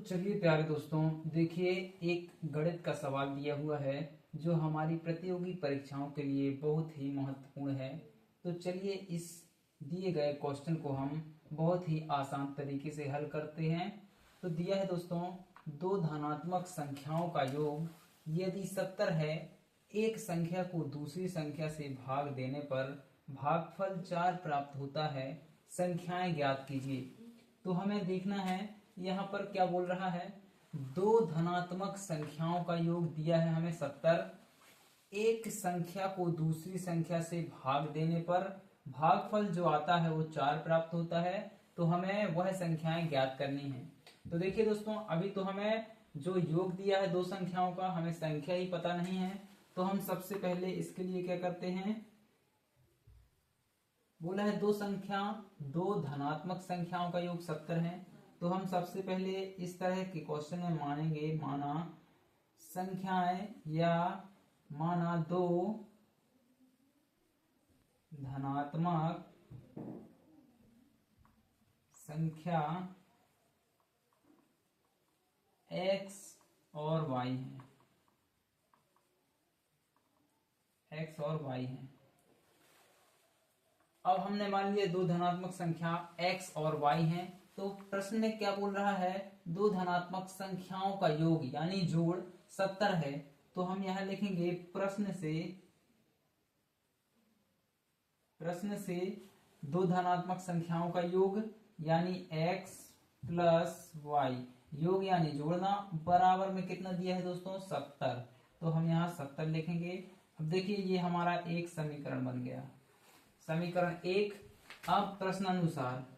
चलिए प्यारे दोस्तों, देखिए एक गणित का सवाल दिया हुआ है जो हमारी प्रतियोगी परीक्षाओं के लिए बहुत ही महत्वपूर्ण है। तो चलिए इस दिए गए क्वेश्चन को हम बहुत ही आसान तरीके से हल करते हैं। तो दिया है दोस्तों, दो धनात्मक संख्याओं का योग यदि 70 है, एक संख्या को दूसरी संख्या से भाग देने पर भागफल 4 प्राप्त होता है, संख्याएं ज्ञात कीजिए। तो हमें देखना है यहाँ पर क्या बोल रहा है। दो धनात्मक संख्याओं का योग दिया है हमें 70, एक संख्या को दूसरी संख्या से भाग देने पर भागफल जो आता है वो 4 प्राप्त होता है। तो हमें वह संख्याएं ज्ञात करनी है। तो देखिए दोस्तों, अभी तो हमें जो योग दिया है दो संख्याओं का, हमें संख्या ही पता नहीं है। तो हम सबसे पहले इसके लिए क्या करते हैं, बोला है दो धनात्मक संख्याओं का योग 70 है। तो हम सबसे पहले इस तरह के क्वेश्चन में मानेंगे, माना संख्याएं या माना दो धनात्मक संख्या x और y है, x और y है। अब हमने मान लिया दो धनात्मक संख्या x और y है। तो प्रश्न में क्या बोल रहा है, दो धनात्मक संख्याओं का योग यानी जोड़ 70 है। तो हम यहां लिखेंगे प्रश्न से दो धनात्मक संख्याओं का योग यानी x प्लस y, योग यानी जोड़ना, बराबर में कितना दिया है दोस्तों 70। तो हम यहाँ 70 लिखेंगे। अब देखिए ये हमारा एक समीकरण बन गया, समीकरण एक। अब प्रश्नानुसार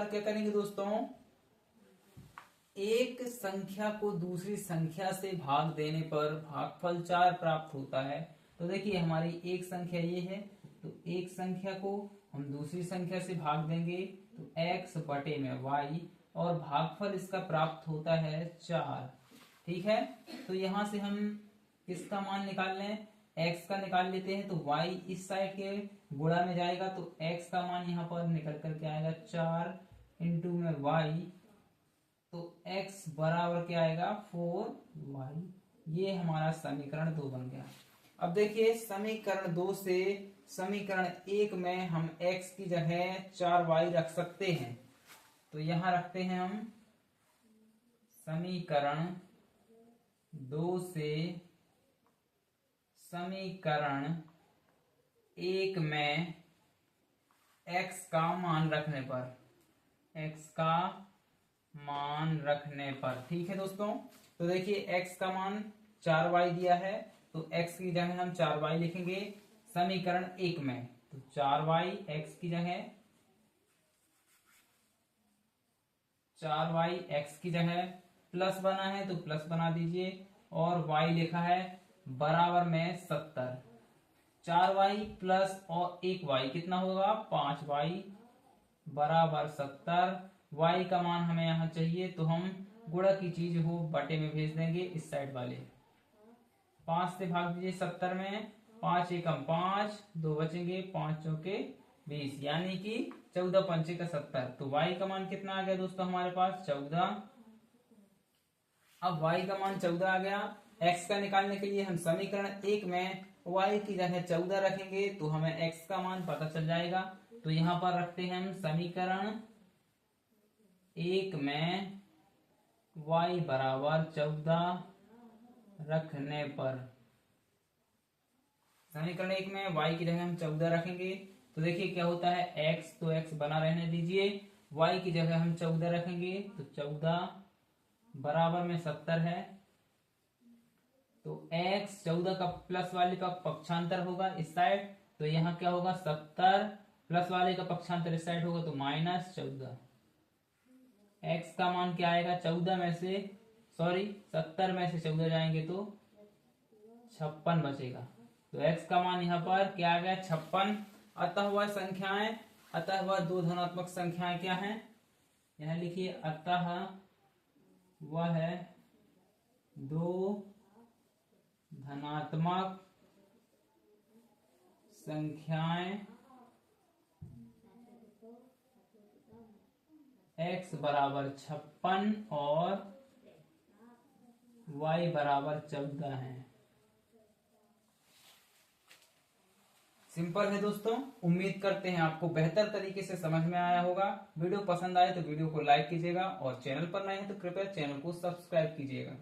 क्या करेंगे दोस्तों, एक संख्या को दूसरी संख्या से भाग देने पर भागफल 4 प्राप्त होता है। तो देखिए हमारी एक संख्या ये है, तो एक संख्या को हम दूसरी संख्या से भाग देंगे तो x बटे में y, और भागफल इसका प्राप्त होता है 4। ठीक है, तो यहां से हम किसका मान निकाल लें, x का निकाल लेते हैं। तो y इस साइड के गुणा में जाएगा, तो x का मान यहाँ पर निकल करके आएगा 4 इंटू में y, तो x बराबर क्या आएगा 4y। ये हमारा समीकरण 2 बन गया। अब देखिए समीकरण 2 से समीकरण 1 में हम x की जगह 4y रख सकते हैं। तो यहां रखते हैं हम समीकरण 2 से समीकरण 1 में x का मान रखने पर, ठीक है दोस्तों। तो देखिए x का मान 4y दिया है, तो x की जगह हम 4y लिखेंगे समीकरण 1 में। तो 4y x की जगह 4y x की जगह प्लस बना है तो प्लस बना दीजिए, और y लिखा है बराबर में 70। 4y प्लस और 1y कितना होगा 5y बराबर 70। y का मान हमें यहाँ चाहिए, तो हम गुणा की चीज हो बटे में भेज देंगे इस साइड वाले। 5 से भाग दीजिए 70 में, 5 एकम 5, 2 बचेंगे, 5 चौके 20, यानी कि 14 पंचे का 70। तो y का मान कितना आ गया दोस्तों हमारे पास 14। अब y का मान 14 आ गया। x का निकालने के लिए हम समीकरण 1 में y की जगह 14 रखेंगे, तो हमें x का मान पता चल जाएगा। तो यहां पर रखते हैं हम समीकरण 1 में y बराबर 14 रखने पर, समीकरण 1 में y की जगह हम 14 रखेंगे। तो देखिए क्या होता है, x तो x बना रहने दीजिए, y की जगह हम 14 रखेंगे, तो 14 बराबर में 70 है। तो x 14 का प्लस वाले का पक्षांतर होगा इस साइड, तो यहाँ क्या होगा 70 प्लस वाले का पक्षांतर इस साइड होगा, तो -14। x का मान क्या आएगा 70 में से 14 जाएंगे तो 56 बचेगा। तो x का मान यहाँ पर क्या आ गया 56। अतः वह दो धनात्मक संख्याएं क्या हैं, यहाँ लिखिए, अतः वह दो धनात्मक संख्याएं x बराबर 56 और y बराबर 14 है। सिंपल है दोस्तों। उम्मीद करते हैं आपको बेहतर तरीके से समझ में आया होगा। वीडियो पसंद आए तो वीडियो को लाइक कीजिएगा और चैनल पर नए हैं तो कृपया चैनल को सब्सक्राइब कीजिएगा।